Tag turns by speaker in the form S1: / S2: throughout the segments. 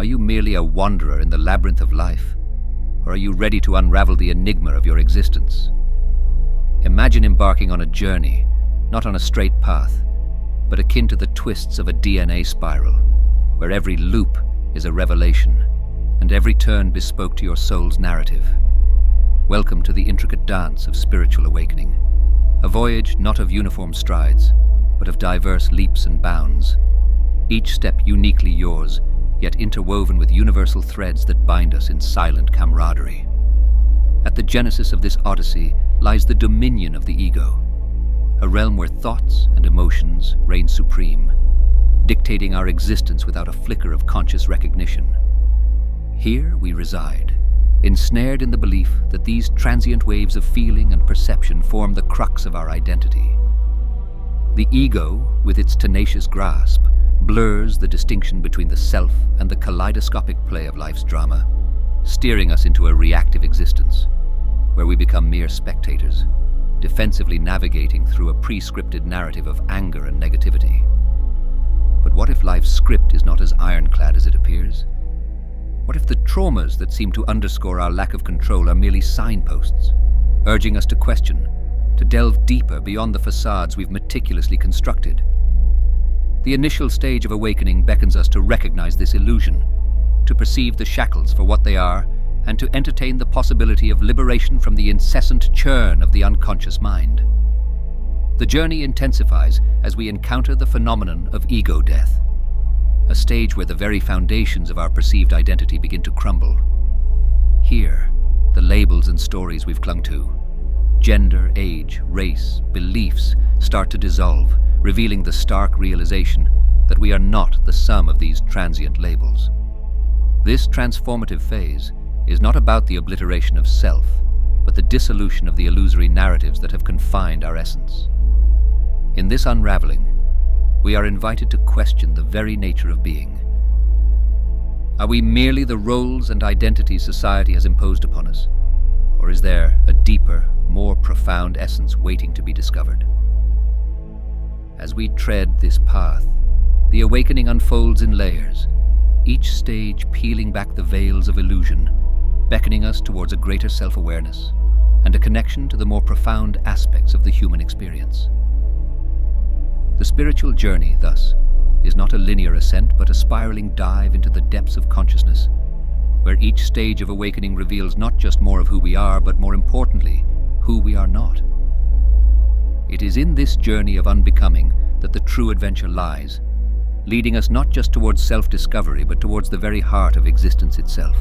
S1: you merely a wanderer in the labyrinth of life, or are you ready to unravel the enigma of your existence? Imagine embarking on a journey, not on a straight path, but akin to the twists of a DNA spiral, where every loop is a revelation, and every turn bespoke to your soul's narrative. Welcome to the intricate dance of spiritual awakening, a voyage not of uniform strides, but of diverse leaps and bounds, each step uniquely yours, yet interwoven with universal threads that bind us in silent camaraderie. At the genesis of this odyssey lies the dominion of the ego, a realm where thoughts and emotions reign supreme, dictating our existence without a flicker of conscious recognition. Here we reside, ensnared in the belief that these transient waves of feeling and perception form the crux of our identity. The ego, with its tenacious grasp, blurs the distinction between the self and the kaleidoscopic play of life's drama, steering us into a reactive existence, where we become mere spectators, defensively navigating through a pre-scripted narrative of anger and negativity. But what if life's script is not as ironclad as it appears? What if the traumas that seem to underscore our lack of control are merely signposts, urging us to question, to delve deeper beyond the facades we've meticulously constructed? The initial stage of awakening beckons us to recognize this illusion, to perceive the shackles for what they are, and to entertain the possibility of liberation from the incessant churn of the unconscious mind. The journey intensifies as we encounter the phenomenon of ego death, a stage where the very foundations of our perceived identity begin to crumble. Here, the labels and stories we've clung to, gender, age, race, beliefs, start to dissolve, revealing the stark realization that we are not the sum of these transient labels. This transformative phase is not about the obliteration of self, but the dissolution of the illusory narratives that have confined our essence. In this unraveling, we are invited to question the very nature of being. Are we merely the roles and identities society has imposed upon us? Or is there a deeper, more profound essence waiting to be discovered? As we tread this path, the awakening unfolds in layers, each stage peeling back the veils of illusion, beckoning us towards a greater self-awareness and a connection to the more profound aspects of the human experience. The spiritual journey, thus, is not a linear ascent but a spiraling dive into the depths of consciousness, where each stage of awakening reveals not just more of who we are, but more importantly, who we are not. It is in this journey of unbecoming that the true adventure lies, leading us not just towards self-discovery, but towards the very heart of existence itself.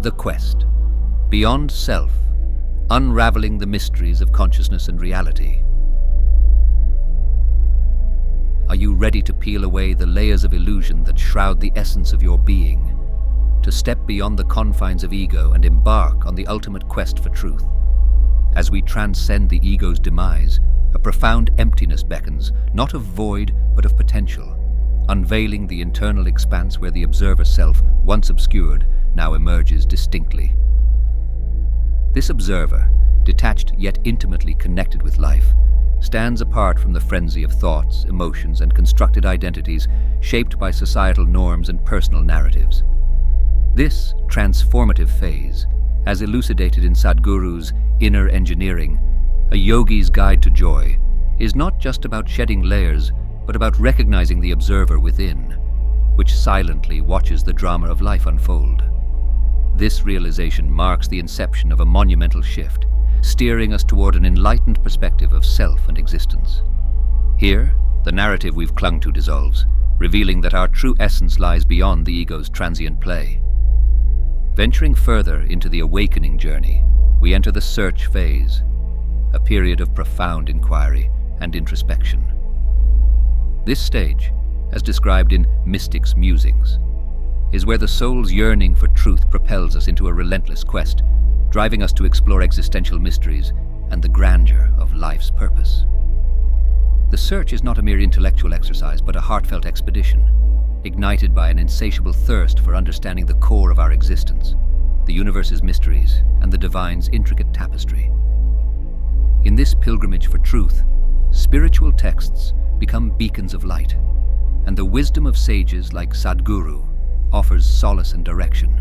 S1: The quest, beyond self, unraveling the mysteries of consciousness and reality. Are you ready to peel away the layers of illusion that shroud the essence of your being, to step beyond the confines of ego and embark on the ultimate quest for truth? As we transcend the ego's demise, a profound emptiness beckons, not of void, but of potential, unveiling the internal expanse where the observer self, once obscured, now emerges distinctly. This observer, detached yet intimately connected with life, stands apart from the frenzy of thoughts, emotions, and constructed identities shaped by societal norms and personal narratives. This transformative phase, as elucidated in Sadhguru's Inner Engineering, a yogi's guide to joy, is not just about shedding layers, but about recognizing the observer within, which silently watches the drama of life unfold. This realization marks the inception of a monumental shift, steering us toward an enlightened perspective of self and existence. Here, the narrative we've clung to dissolves, revealing that our true essence lies beyond the ego's transient play. Venturing further into the awakening journey, we enter the search phase, a period of profound inquiry and introspection. This stage, as described in Mystic's Musings, is where the soul's yearning for truth propels us into a relentless quest, driving us to explore existential mysteries and the grandeur of life's purpose. The search is not a mere intellectual exercise, but a heartfelt expedition, ignited by an insatiable thirst for understanding the core of our existence, the universe's mysteries, and the divine's intricate tapestry. In this pilgrimage for truth, spiritual texts become beacons of light, and the wisdom of sages like Sadhguru offers solace and direction.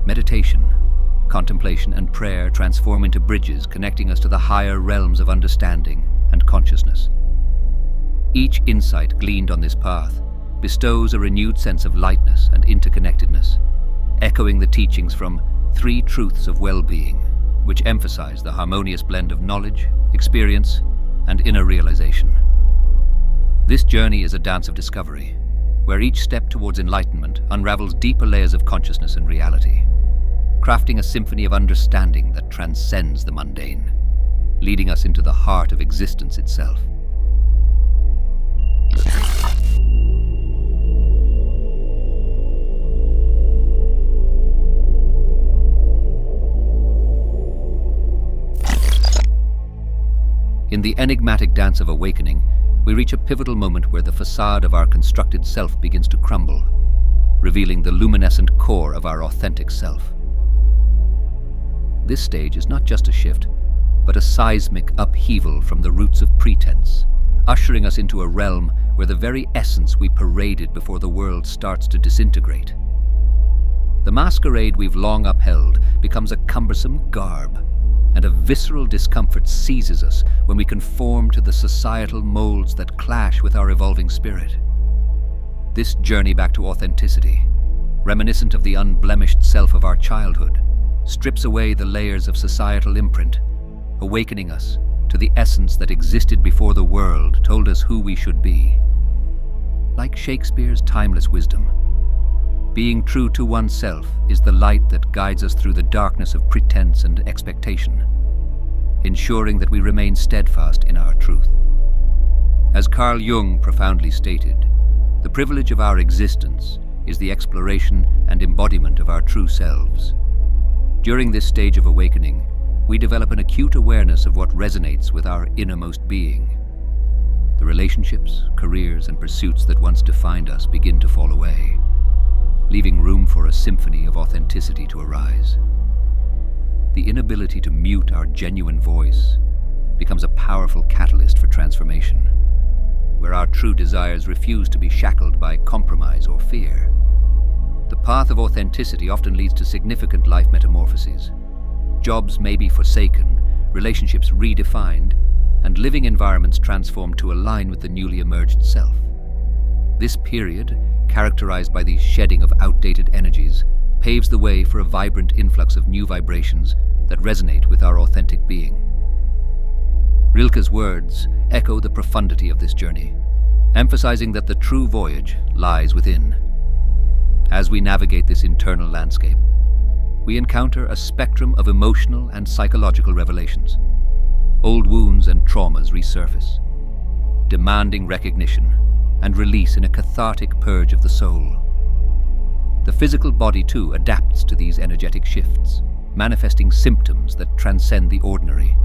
S1: Meditation, contemplation, and prayer transform into bridges connecting us to the higher realms of understanding and consciousness. Each insight gleaned on this path bestows a renewed sense of lightness and interconnectedness, echoing the teachings from Three Truths of Well-Being, which emphasize the harmonious blend of knowledge, experience, and inner realization. This journey is a dance of discovery, where each step towards enlightenment unravels deeper layers of consciousness and reality, crafting a symphony of understanding that transcends the mundane, leading us into the heart of existence itself. In the enigmatic dance of awakening, we reach a pivotal moment where the facade of our constructed self begins to crumble, revealing the luminescent core of our authentic self. This stage is not just a shift, but a seismic upheaval from the roots of pretense, ushering us into a realm where the very essence we paraded before the world starts to disintegrate. The masquerade we've long upheld becomes a cumbersome garb, and a visceral discomfort seizes us when we conform to the societal molds that clash with our evolving spirit. This journey back to authenticity, reminiscent of the unblemished self of our childhood, strips away the layers of societal imprint, awakening us to the essence that existed before the world told us who we should be. Like Shakespeare's timeless wisdom, being true to oneself is the light that guides us through the darkness of pretense and expectation, ensuring that we remain steadfast in our truth. As Carl Jung profoundly stated, the privilege of our existence is the exploration and embodiment of our true selves. During this stage of awakening, we develop an acute awareness of what resonates with our innermost being. The relationships, careers, and pursuits that once defined us begin to fall away, leaving room for a symphony of authenticity to arise. The inability to mute our genuine voice becomes a powerful catalyst for transformation, where our true desires refuse to be shackled by compromise or fear. The path of authenticity often leads to significant life metamorphoses. Jobs may be forsaken, relationships redefined, and living environments transformed to align with the newly emerged self. This period, characterized by the shedding of outdated energies, paves the way for a vibrant influx of new vibrations that resonate with our authentic being. Rilke's words echo the profundity of this journey, emphasizing that the true voyage lies within. As we navigate this internal landscape, we encounter a spectrum of emotional and psychological revelations. Old wounds and traumas resurface, demanding recognition and release in a cathartic purge of the soul. The physical body, too, adapts to these energetic shifts, manifesting symptoms that transcend the ordinary,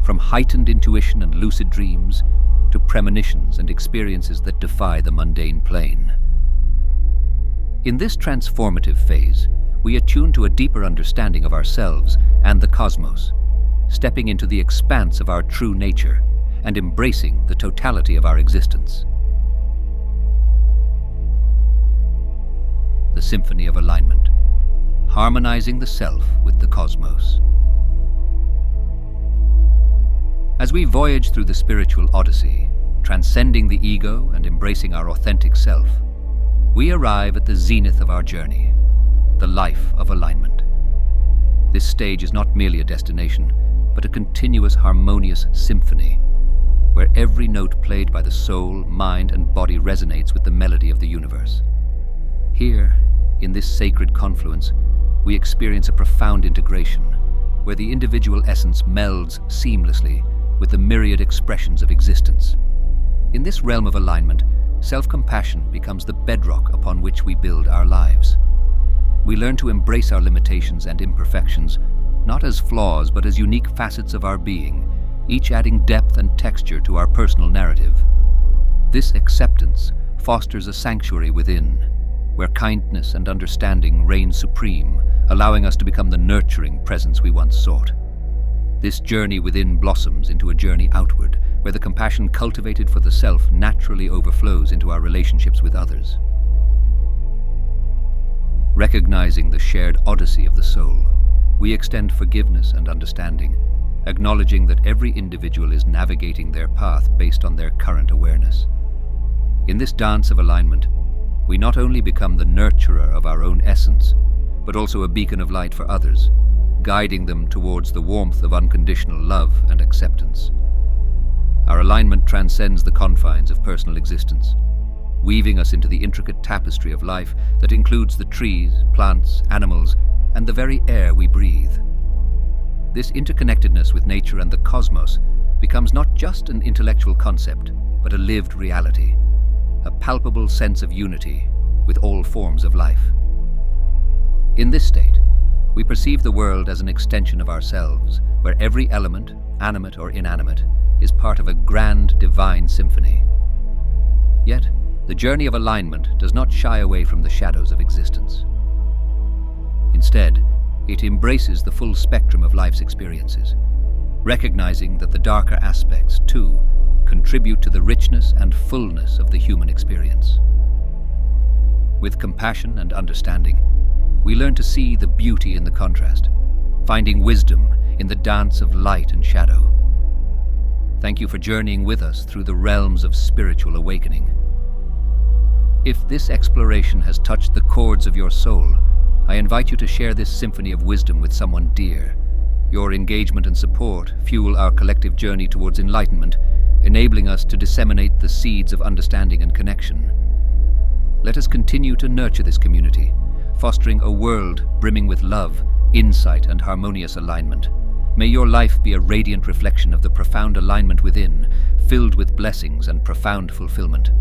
S1: from heightened intuition and lucid dreams to premonitions and experiences that defy the mundane plane. In this transformative phase, we attune to a deeper understanding of ourselves and the cosmos, stepping into the expanse of our true nature and embracing the totality of our existence. The symphony of alignment, harmonizing the self with the cosmos. As we voyage through the spiritual odyssey, transcending the ego and embracing our authentic self, we arrive at the zenith of our journey, the life of alignment. This stage is not merely a destination, but a continuous harmonious symphony, where every note played by the soul, mind, and body resonates with the melody of the universe. Here, in this sacred confluence, we experience a profound integration, where the individual essence melds seamlessly with the myriad expressions of existence. In this realm of alignment, self-compassion becomes the bedrock upon which we build our lives. We learn to embrace our limitations and imperfections, not as flaws, but as unique facets of our being, each adding depth and texture to our personal narrative. This acceptance fosters a sanctuary within, where kindness and understanding reign supreme, allowing us to become the nurturing presence we once sought. This journey within blossoms into a journey outward, where the compassion cultivated for the self naturally overflows into our relationships with others. Recognizing the shared odyssey of the soul, we extend forgiveness and understanding, acknowledging that every individual is navigating their path based on their current awareness. In this dance of alignment, we not only become the nurturer of our own essence, but also a beacon of light for others, guiding them towards the warmth of unconditional love and acceptance. Our alignment transcends the confines of personal existence, weaving us into the intricate tapestry of life that includes the trees, plants, animals, and the very air we breathe. This interconnectedness with nature and the cosmos becomes not just an intellectual concept, but a lived reality, a palpable sense of unity with all forms of life. In this state, we perceive the world as an extension of ourselves, where every element, animate or inanimate, is part of a grand divine symphony. Yet, the journey of alignment does not shy away from the shadows of existence. Instead, it embraces the full spectrum of life's experiences, recognizing that the darker aspects, too, contribute to the richness and fullness of the human experience. With compassion and understanding, we learn to see the beauty in the contrast, finding wisdom in the dance of light and shadow. Thank you for journeying with us through the realms of spiritual awakening. If this exploration has touched the chords of your soul, I invite you to share this symphony of wisdom with someone dear. Your engagement and support fuel our collective journey towards enlightenment, enabling us to disseminate the seeds of understanding and connection. Let us continue to nurture this community, fostering a world brimming with love, insight, and harmonious alignment. May your life be a radiant reflection of the profound alignment within, filled with blessings and profound fulfillment.